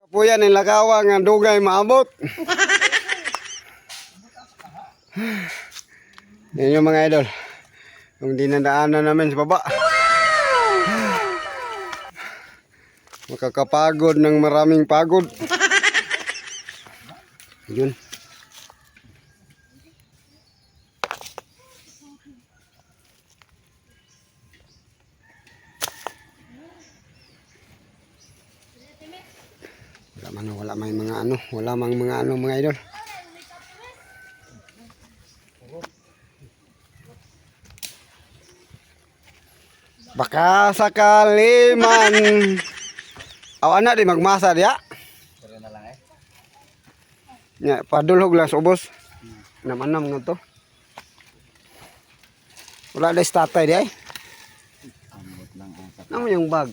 Po yan ang lakawa nga dugay maabot. Yan yung mga idol. Yung dinadaanan namin sa baba. Makakapagod ng maraming pagod. Yun. Wala may mga ano, wala mang mga ano mga idol. Baka sakali man anak di magmasa dia. Ya, padulhog lang sa ubos. Namanam nga to. Wala na statay di ay. Naman yung bag.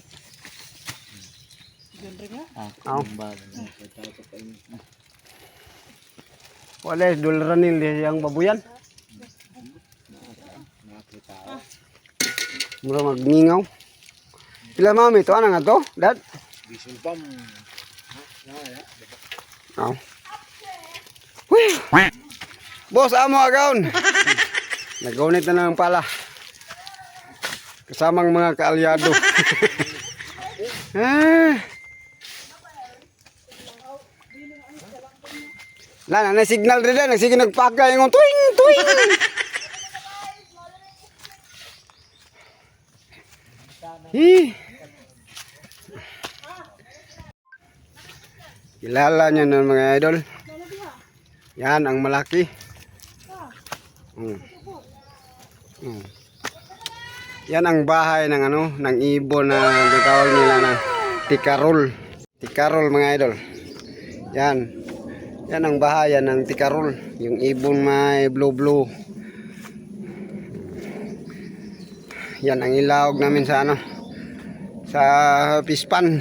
Wala dolaran nila yang babuyan. Mura magningaw. Pila mami to ana nga to? Dad. Diesel pump. Boss amo agaon. Nagunit na lang pala. Kasamang mga kaalyado. Na signal rin na, nagsige nagpaka yung tuwing, tuwing. Kilala nyo ng mga idol. Yan ang malaki. Yan ang bahay ng ano, ng ibon na tawag nila ng tikarol. Tikarol mga idol. Yan. Yan ang bahayan ng tikarol. Yung ibon may blue. Yan ang ilawag namin sa ano, sa pispan.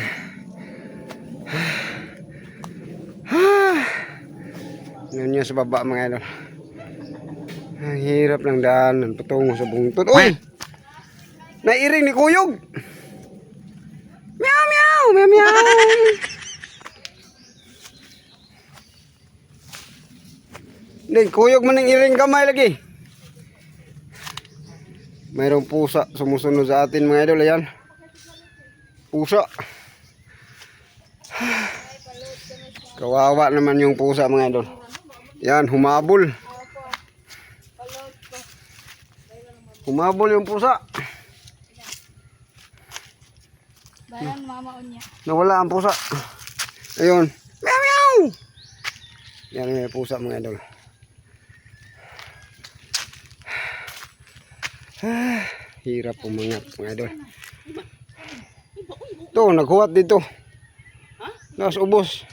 Ngayon nyo sa baba mga idol. Ang hirap ng daanan patungo sa bungtod. Uy! Nairing ni Kuyog! Meow meow! Meow meow! Hindi, Kuyog man ng iring kamay lagi. Mayroong pusa sumusunod sa atin mga idol. Ayan. Pusa. Kawawa naman yung pusa mga idol. Yan, humabol. Humabol yung pusa. Bayan mamaon niya. Nawala ang pusa. Ayun. Meow meow! Yan yung pusa mga idol. Hirap umangat mga idol. Ito, naghuwat dito. Nas ubos.